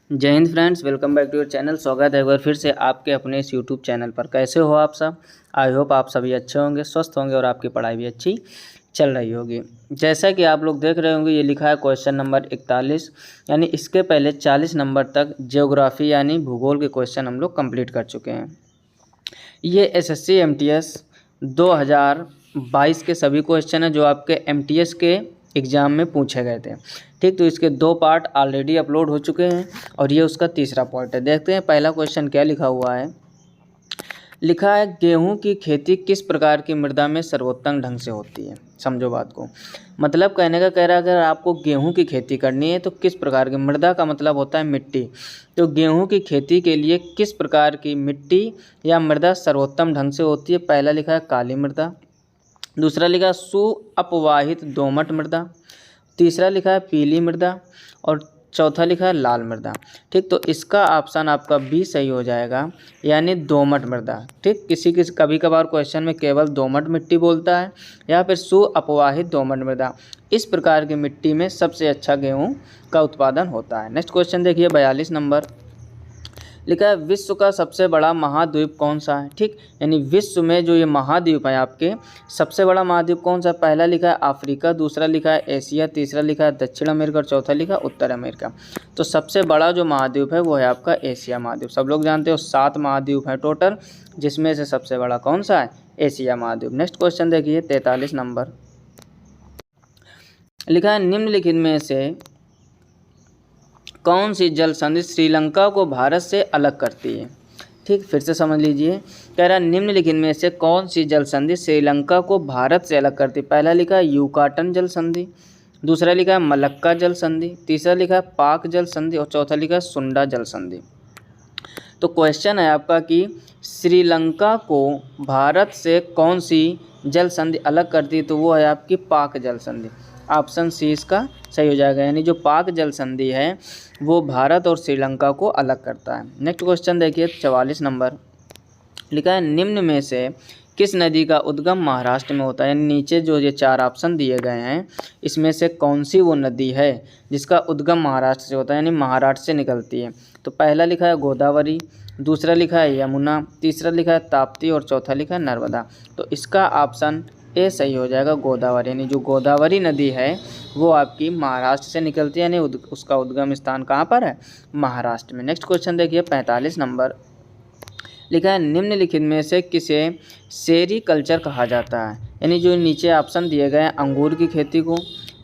जय हिंद friends, welcome back to your channel. स्वागत है एक बार फिर से आपके अपने इस यूट्यूब चैनल पर। कैसे हो आप सब? आई होप आप सभी अच्छे होंगे, स्वस्थ होंगे और आपकी पढ़ाई भी अच्छी चल रही होगी। जैसा कि आप लोग देख रहे होंगे, ये लिखा है क्वेश्चन नंबर 41, यानी इसके पहले 40 नंबर तक ज्योग्राफी यानी भूगोल के क्वेश्चन हम लोग कंप्लीट कर चुके हैं। ये एसएससी एमटीएस 2022 के सभी क्वेश्चन हैं जो आपके एमटीएस के एग्ज़ाम में पूछे गए थे। ठीक, तो इसके 2 पार्ट ऑलरेडी अपलोड हो चुके हैं और ये उसका तीसरा पार्ट है। देखते हैं पहला क्वेश्चन क्या लिखा हुआ है। लिखा है, गेहूं की खेती किस प्रकार की मृदा में सर्वोत्तम ढंग से होती है। समझो बात को। मतलब कहने का कह रहा है, अगर आपको गेहूं की खेती करनी है तो किस प्रकार की मृदा का मतलब होता है मिट्टी। तो गेहूं की खेती के लिए किस प्रकार की मिट्टी या मृदा सर्वोत्तम ढंग से होती है। पहला लिखा है काली मृदा, दूसरा लिखा है सुअपवाहित दोमट मृदा, तीसरा लिखा है पीली मृदा और चौथा लिखा है लाल मृदा। ठीक, तो इसका ऑप्शन आपका बी सही हो जाएगा, यानी दोमट मृदा। ठीक, किसी कभी कभार क्वेश्चन में केवल दोमट मिट्टी बोलता है या फिर सुअपवाहित दोमट मृदा। इस प्रकार की मिट्टी में सबसे अच्छा गेहूं का उत्पादन होता है। नेक्स्ट क्वेश्चन देखिए 42 नंबर। लिखा है, विश्व का सबसे बड़ा महाद्वीप कौन सा है। ठीक, यानी विश्व में जो ये महाद्वीप है आपके, सबसे बड़ा महाद्वीप कौन सा है। पहला लिखा है अफ्रीका, दूसरा लिखा है एशिया, तीसरा लिखा है दक्षिण अमेरिका और चौथा लिखा है उत्तर अमेरिका। तो सबसे बड़ा जो महाद्वीप है वो है आपका एशिया महाद्वीप। सब लोग जानते हो 7 महाद्वीप हैं टोटल, जिसमें से सबसे बड़ा कौन सा है, एशिया महाद्वीप। नेक्स्ट क्वेश्चन देखिए 43 नंबर। लिखा है, निम्नलिखित में से कौन सी जल संधि श्रीलंका को भारत से अलग करती है। ठीक, फिर से समझ लीजिए। कह रहा है, निम्नलिखित में से कौन सी जल संधि श्रीलंका को भारत से अलग करती है। पहला लिखा है यूकाटन जल संधि, दूसरा लिखा है मलक्का जल संधि, तीसरा लिखा है पाक जल संधि और चौथा लिखा है सुंडा जल संधि। तो क्वेश्चन है आपका कि श्रीलंका को भारत से कौन सी जल संधि अलग करती है, तो वो है आपकी पाक जल संधि। ऑप्शन सी इसका सही हो जाएगा, यानी जो पाक जल संधि है वो भारत और श्रीलंका को अलग करता है। नेक्स्ट क्वेश्चन देखिए 44 नंबर। लिखा है, निम्न में से किस नदी का उद्गम महाराष्ट्र में होता है। यानी नीचे जो ये 4 ऑप्शन दिए गए हैं, इसमें से कौन सी वो नदी है जिसका उद्गम महाराष्ट्र से होता है, यानी महाराष्ट्र से निकलती है। तो पहला लिखा है गोदावरी, दूसरा लिखा है यमुना, तीसरा लिखा है ताप्ती और चौथा लिखा है नर्मदा। तो इसका ऑप्शन ए सही हो जाएगा, गोदावरी। यानी जो गोदावरी नदी है वो आपकी महाराष्ट्र से निकलती है, यानी उसका उद्गम स्थान कहाँ पर है, महाराष्ट्र में। नेक्स्ट क्वेश्चन देखिए 45 नंबर। लिखा है, निम्नलिखित में से किसे सेरी कल्चर कहा जाता है। यानी जो नीचे ऑप्शन दिए गए हैं, अंगूर की खेती को,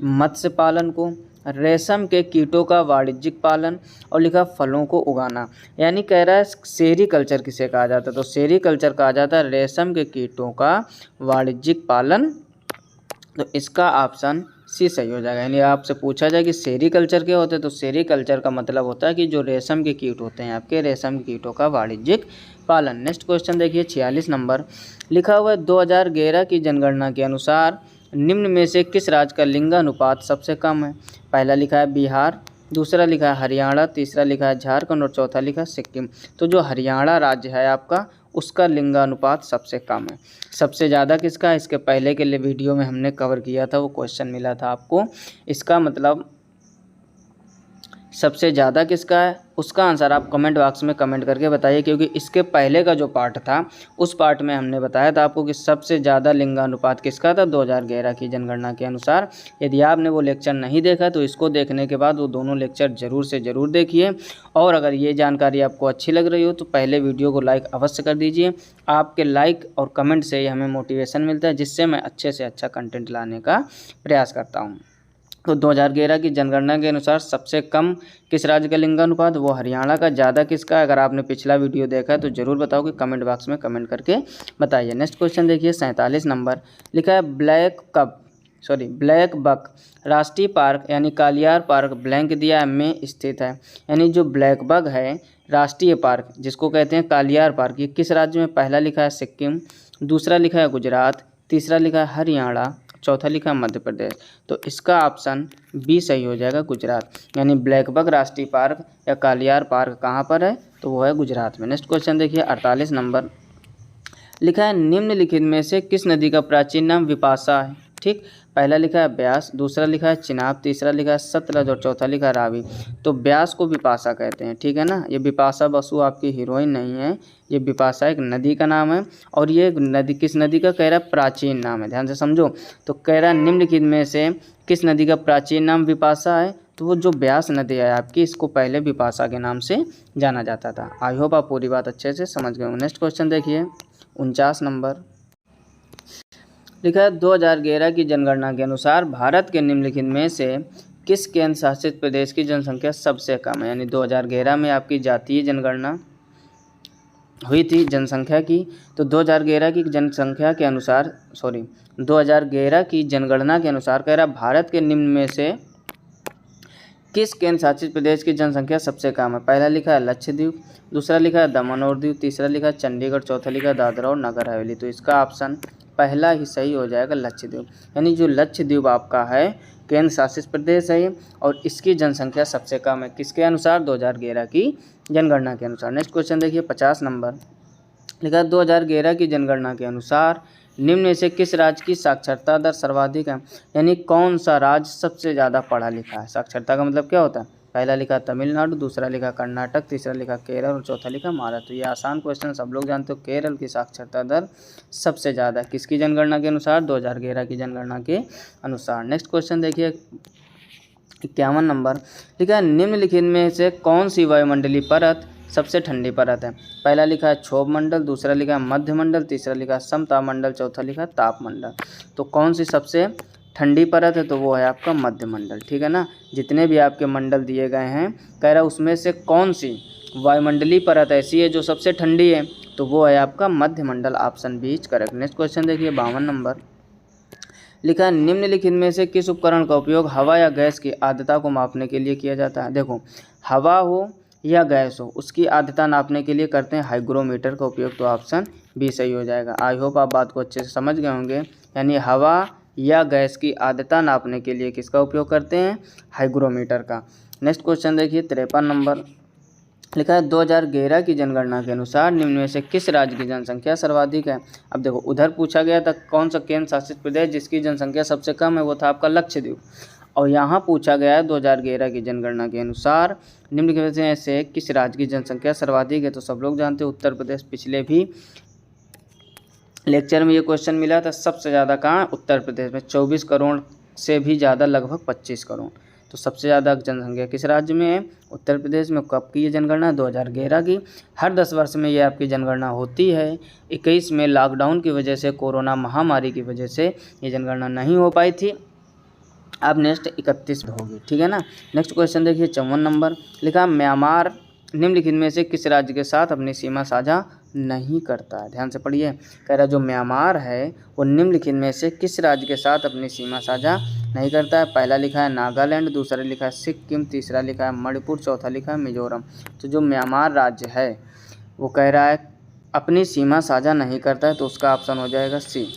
मत्स्य पालन को, रेशम के कीटों का वाणिज्यिक पालन और लिखा फलों को उगाना। यानी कह रहा है सेरी कल्चर किसे कहा जाता है। तो सेरी कल्चर कहा जाता है रेशम के कीटों का वाणिज्यिक पालन। तो इसका ऑप्शन सी सही हो जाएगा। यानी आपसे पूछा जाए कि सेरी कल्चर क्या होता है, तो सेरी कल्चर का मतलब होता है कि जो रेशम के कीट होते हैं आपके, रेशम के कीटों का वाणिज्यिक पालन। नेक्स्ट क्वेश्चन देखिए 46 नंबर। लिखा हुआ है, 2011 की जनगणना के अनुसार निम्न में से किस राज्य का लिंगानुपात सबसे कम है। पहला लिखा है बिहार, दूसरा लिखा है हरियाणा, तीसरा लिखा है झारखंड और चौथा लिखा है सिक्किम। तो जो हरियाणा राज्य है आपका, उसका लिंगानुपात सबसे कम है। सबसे ज़्यादा किसका है, इसके पहले के लिए वीडियो में हमने कवर किया था, वो क्वेश्चन मिला था आपको। इसका मतलब सबसे ज़्यादा किसका है, उसका आंसर आप कमेंट बॉक्स में कमेंट करके बताइए, क्योंकि इसके पहले का जो पार्ट था उस पार्ट में हमने बताया था आपको कि सबसे ज़्यादा लिंगानुपात किसका था 2011 की जनगणना के अनुसार। यदि आपने वो लेक्चर नहीं देखा तो इसको देखने के बाद वो दोनों लेक्चर ज़रूर से ज़रूर देखिए। और अगर ये जानकारी आपको अच्छी लग रही हो तो पहले वीडियो को लाइक अवश्य कर दीजिए। आपके लाइक और कमेंट से ही हमें मोटिवेशन मिलता है, जिससे मैं अच्छे से अच्छा कंटेंट लाने का प्रयास करता हूँ। तो 2011 की जनगणना के अनुसार सबसे कम किस राज्य का लिंगानुपात, वो हरियाणा का। ज़्यादा किसका है, अगर आपने पिछला वीडियो देखा है तो ज़रूर बताओगे, कमेंट बॉक्स में कमेंट करके बताइए। नेक्स्ट क्वेश्चन देखिए 47 नंबर। लिखा है, ब्लैक बक राष्ट्रीय पार्क यानी कालियार पार्क ब्लैंक दिया में स्थित है। यानी जो ब्लैक बक है राष्ट्रीय पार्क जिसको कहते हैं कालियार पार्क, ये किस राज्य में। पहला लिखा है सिक्किम, दूसरा लिखा है गुजरात, तीसरा लिखा है हरियाणा, चौथा लिखा है मध्य प्रदेश। तो इसका ऑप्शन बी सही हो जाएगा, गुजरात। यानी ब्लैक बक राष्ट्रीय पार्क या कालियार पार्क कहाँ पर है, तो वो है गुजरात में। नेक्स्ट क्वेश्चन देखिए 48 नंबर। लिखा है, निम्नलिखित में से किस नदी का प्राचीन नाम विपाशा है। ठीक। ठीक, पहला लिखा है ब्यास, दूसरा लिखा है चिनाब, तीसरा लिखा है सतलज और चौथा लिखा है रावी। तो ब्यास को बिपाशा कहते हैं, ठीक है ना। ये बिपाशा बसु आपकी हीरोइन नहीं है, ये बिपाशा एक नदी का नाम है। और ये नदी किस नदी का कह रहा है, प्राचीन नाम है, ध्यान से समझो। तो कह रहा है निम्नलिखित में से किस नदी का प्राचीन नाम बिपाशा है, तो वो जो ब्यास नदी है आपकी, इसको पहले बिपाशा के नाम से जाना जाता था। आई होप आप पूरी बात अच्छे से समझ गए हो। नेक्स्ट क्वेश्चन देखिए 49 नंबर लिखा है 2011 की जनगणना के अनुसार भारत के निम्नलिखित में से किस केंद्र शासित प्रदेश की जनसंख्या सबसे कम है। यानी 2011 में आपकी जातीय जनगणना हुई थी जनसंख्या की। तो 2011 की जनसंख्या के अनुसार 2011 की जनगणना के अनुसार कह रहा भारत के निम्न में से किस केंद्र शासित प्रदेश की जनसंख्या सबसे कम है। पहला लिखा है लक्षद्वीप, दूसरा लिखा है दमन और दीव, तीसरा लिखा है चंडीगढ़, चौथा लिखा है दादरा और नगर हवेली। तो इसका ऑप्शन पहला ही सही हो जाएगा, लक्षद्वीप। यानी जो लक्षद्वीप आपका है केंद्र शासित प्रदेश है और इसकी जनसंख्या सबसे कम है, किसके अनुसार, 2011 की जनगणना के अनुसार। नेक्स्ट क्वेश्चन देखिए 50 नंबर लिखा है 2011 की जनगणना के अनुसार निम्न में से किस राज्य की साक्षरता दर सर्वाधिक है। यानी कौन सा राज्य सबसे ज़्यादा पढ़ा लिखा है। साक्षरता का मतलब क्या होता है, पहला लिखा तमिलनाडु, दूसरा लिखा कर्नाटक, तीसरा लिखा केरल और चौथा लिखा महाराष्ट्र। ये आसान क्वेश्चन सब लोग जानते हो। केरल की साक्षरता दर सबसे ज़्यादा किसकी जनगणना के अनुसार, 2011 की जनगणना के अनुसार। नेक्स्ट क्वेश्चन देखिए 51 नंबर लिखा है निम्नलिखित में से कौन सी वायुमंडलीय परत सबसे ठंडी परत है। पहला लिखा है क्षोभ मंडल, दूसरा लिखा है मध्य मंडल, तीसरा लिखा है समताप मंडल, चौथा लिखा है ताप मंडल। तो कौन सी सबसे ठंडी परत है, तो वो है आपका मध्य मंडल, ठीक है ना। जितने भी आपके मंडल दिए गए हैं कह रहा है उसमें से कौन सी वायुमंडलीय परत ऐसी है जो सबसे ठंडी है, तो वो है आपका मध्य मंडल, option B is correct. Next question देखिए 52 नंबर लिखा है निम्नलिखित में से किस उपकरण का उपयोग हवा या गैस की आर्द्रता को मापने के लिए किया जाता है। देखो हवा हो या गैस हो उसकी आर्द्रता नापने के लिए करते हैं हाइग्रोमीटर का उपयोग, तो ऑप्शन बी सही हो जाएगा। आई होप आप बात को अच्छे से समझ गए होंगे। यानी हवा या गैस की आर्द्रता नापने के लिए किसका उपयोग करते हैं, हाइग्रोमीटर का। नेक्स्ट क्वेश्चन देखिए 53 नंबर लिखा है 2011 की जनगणना के अनुसार निम्न में से किस राज्य की जनसंख्या सर्वाधिक है। अब देखो उधर पूछा गया था कौन सा केंद्र शासित प्रदेश जिसकी जनसंख्या सबसे कम है, वो था आपका लक्षद्वीप। और यहाँ पूछा गया है 2011 की जनगणना के अनुसार निम्नलिखित में से किस राज्य की जनसंख्या सर्वाधिक है। तो सब लोग जानते हैं उत्तर प्रदेश। पिछले भी लेक्चर में ये क्वेश्चन मिला था, सबसे ज़्यादा कहाँ, उत्तर प्रदेश में 24 करोड़ से भी ज़्यादा, लगभग 25 करोड़। तो सबसे ज़्यादा जनसंख्या किस राज्य में है, उत्तर प्रदेश में। कब की ये जनगणना, 2011 की। हर 10 वर्ष में ये आपकी जनगणना होती है। 21 में लॉकडाउन की वजह से, कोरोना महामारी की वजह से ये जनगणना नहीं हो पाई थी। अब नेक्स्ट 31 होगी, ठीक है ना। नेक्स्ट क्वेश्चन देखिए 54 नंबर लिखा म्यांमार निम्नलिखित में से किस राज्य के साथ अपनी सीमा साझा नहीं करता है। ध्यान से पढ़िए, कह रहा जो म्यांमार है वो निम्नलिखित में से किस राज्य के साथ अपनी सीमा साझा नहीं करता है। पहला लिखा है नागालैंड, दूसरा लिखा है सिक्किम, तीसरा लिखा है मणिपुर, चौथा लिखा है मिजोरम। तो जो म्यांमार राज्य है वो कह रहा है अपनी सीमा साझा नहीं करता है, तो उसका ऑप्शन हो जाएगा सी,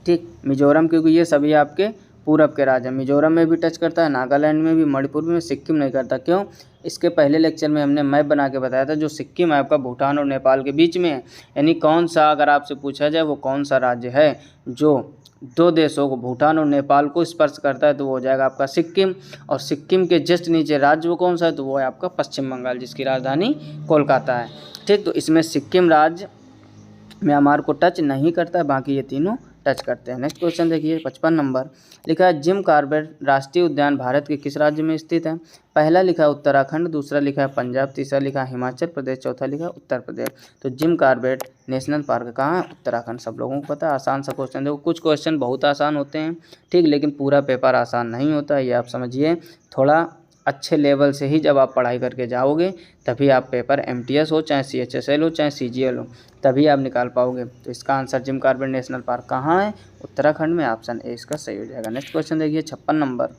ठीक। मिजोरम, क्योंकि ये सभी आपके पूरब के राज्य हैं। मिजोरम में भी टच करता है, नागालैंड में भी, मणिपुर में, सिक्किम नहीं करता। क्यों, इसके पहले लेक्चर में हमने मैप बना के बताया था, जो सिक्किम है आपका भूटान और नेपाल के बीच में है। यानी कौन सा, अगर आपसे पूछा जाए वो कौन सा राज्य है जो दो देशों को, भूटान और नेपाल को स्पर्श करता है, तो वो हो जाएगा आपका सिक्किम। और सिक्किम के जस्ट नीचे राज्य वो कौन सा है, तो वो है आपका पश्चिम बंगाल, जिसकी राजधानी कोलकाता है, ठीक। तो इसमें सिक्किम राज्य म्यांमार को टच नहीं करता है, बाकी ये तीनों टच करते हैं। नेक्स्ट क्वेश्चन देखिए 55 नंबर लिखा है जिम कॉर्बेट राष्ट्रीय उद्यान भारत के किस राज्य में स्थित है। पहला लिखा है उत्तराखंड, दूसरा लिखा है पंजाब, तीसरा लिखा है हिमाचल प्रदेश, चौथा लिखा है उत्तर प्रदेश। तो जिम कॉर्बेट नेशनल पार्क कहाँ है, उत्तराखंड। सब लोगों को पता है, आसान सा क्वेश्चन। देखो कुछ क्वेश्चन बहुत आसान होते हैं, ठीक, लेकिन पूरा पेपर आसान नहीं होता, ये आप समझिए। थोड़ा अच्छे लेवल से ही जब आप पढ़ाई करके जाओगे तभी आप पेपर MTS हो, चाहे CHSL हो, चाहे CGL हो, तभी आप निकाल पाओगे। तो इसका answer Jim Corbett national park कहाँ है, उत्तराखंड में, ऑप्शन ए इसका सही हो जाएगा। नेक्स्ट क्वेश्चन देखिए 56 नंबर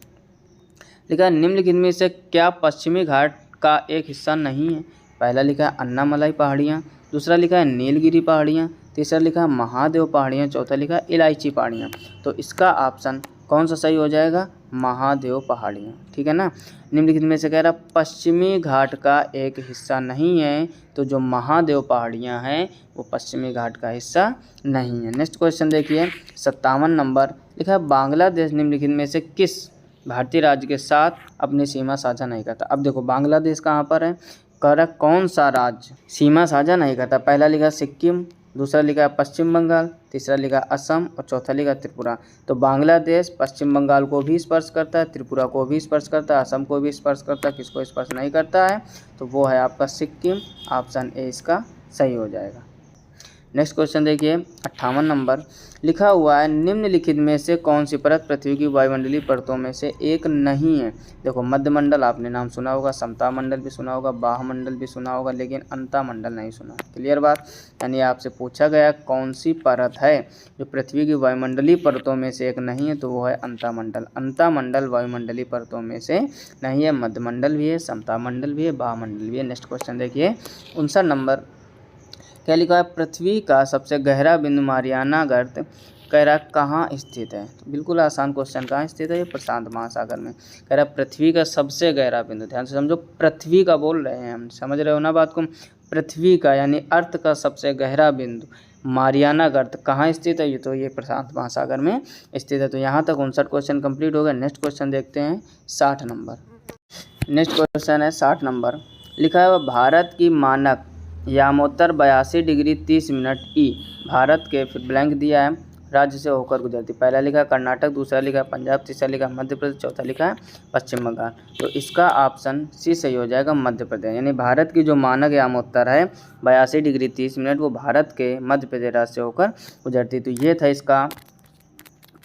लिखा है निम्नलिखित में से क्या पश्चिमी घाट का एक हिस्सा नहीं है। पहला लिखा है अन्नामलाई पहाड़ियाँ, दूसरा लिखा है नीलगिरी पहाड़ियाँ, तीसरा लिखा है महादेव पहाड़ियाँ, चौथा लिखा है इलायची पहाड़ियाँ। तो इसका ऑप्शन कौन सा सही हो जाएगा? महादेव पहाड़ियाँ, ठीक है ना। निम्नलिखित में से कह रहा पश्चिमी घाट का एक हिस्सा नहीं है, तो जो महादेव पहाड़ियाँ हैं वो पश्चिमी घाट का हिस्सा नहीं है। नेक्स्ट क्वेश्चन देखिए 57 नंबर लिखा है बांग्लादेश निम्नलिखित में से किस भारतीय राज्य के साथ अपनी सीमा साझा नहीं करता। अब देखो बांग्लादेश कहाँ पर है, कर कौन सा राज्य सीमा साझा नहीं करता। पहला लिखा सिक्किम, दूसरा लिखा पश्चिम बंगाल, तीसरा लिखा असम और चौथा लिखा त्रिपुरा। तो बांग्लादेश पश्चिम बंगाल को भी स्पर्श करता है, त्रिपुरा को भी स्पर्श करता है, असम को भी स्पर्श करता है, किसको स्पर्श नहीं करता है? तो वो है आपका सिक्किम। ऑप्शन ए इसका सही हो जाएगा। नेक्स्ट क्वेश्चन देखिए 58 नंबर लिखा हुआ है निम्नलिखित में से कौन सी परत पृथ्वी की वायुमंडलीय परतों में से एक नहीं है। देखो मध्यमंडल आपने नाम सुना होगा, समता मंडल भी सुना होगा, बाह्यमंडल भी सुना होगा, लेकिन अंतःमंडल नहीं सुना। क्लियर बात? यानी आपसे पूछा गया कौन सी परत है जो पृथ्वी की वायुमंडलीय परतों में से एक नहीं है, तो वो है अंतःमंडल। अंतःमंडल वायुमंडलीय परतों में से नहीं है। मध्यमंडल भी है, समता मंडल भी है, बाह्यमंडल भी है। नेक्स्ट क्वेश्चन देखिए 59 नंबर क्या लिखा है पृथ्वी का सबसे गहरा बिंदु मारियाना गर्त कह रहा कहाँ स्थित है। तो बिल्कुल आसान क्वेश्चन, कहाँ स्थित है? ये प्रशांत महासागर में। कह रहा पृथ्वी का सबसे गहरा बिंदु, ध्यान से समझो, पृथ्वी का बोल रहे हैं हम, समझ रहे हो ना बात को। पृथ्वी का यानी अर्थ का सबसे गहरा बिंदु मारियाना गर्त कहाँ स्थित है? ये तो ये प्रशांत महासागर में स्थित है। तो यहाँ तक 59 क्वेश्चन कंप्लीट हो गए। नेक्स्ट क्वेश्चन देखते हैं 60 नंबर। नेक्स्ट क्वेश्चन है 60 नंबर लिखा है भारत की मानक यामोत्तर 82 डिग्री 30 मिनट ई भारत के फिर ब्लैंक दिया है राज्य से होकर गुजरती। पहला लिखा है कर्नाटक, दूसरा लिखा है पंजाब, तीसरा लिखा है मध्य प्रदेश, चौथा लिखा है पश्चिम बंगाल। तो इसका ऑप्शन सी सही हो जाएगा, मध्य प्रदेश। यानी भारत की जो मानक यामोत्तर है 82 डिग्री 30 मिनट वो भारत के मध्य प्रदेश राज्य से होकर गुजरती। तो ये था इसका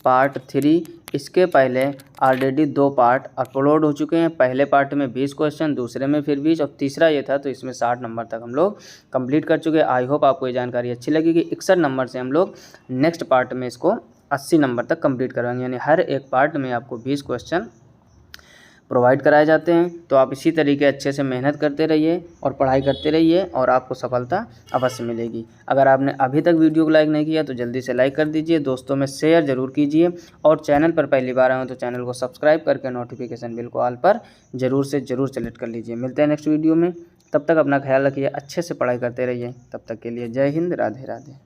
पार्ट 3। इसके पहले ऑलरेडी 2 पार्ट अपलोड हो चुके हैं। पहले पार्ट में 20 क्वेश्चन, दूसरे में फिर 20 और तीसरा ये था, तो इसमें 60 नंबर तक हम लोग कंप्लीट कर चुके हैं। आई होप आपको ये जानकारी अच्छी लगेगी। 61 नंबर से हम लोग नेक्स्ट पार्ट में इसको 80 नंबर तक कंप्लीट करवाएंगे। यानी हर एक पार्ट में आपको 20 क्वेश्चन प्रोवाइड कराए जाते हैं। तो आप इसी तरीके अच्छे से मेहनत करते रहिए और पढ़ाई करते रहिए और आपको सफलता अवश्य मिलेगी। अगर आपने अभी तक वीडियो को लाइक नहीं किया तो जल्दी से लाइक कर दीजिए, दोस्तों में शेयर ज़रूर कीजिए और चैनल पर पहली बार आए हो तो चैनल को सब्सक्राइब करके नोटिफिकेशन बिल को ऑल पर ज़रूर से ज़रूर सेलेक्ट कर लीजिए। मिलते हैं नेक्स्ट वीडियो में, तब तक अपना ख्याल रखिए, अच्छे से पढ़ाई करते रहिए। तब तक के लिए जय हिंद, राधे राधे।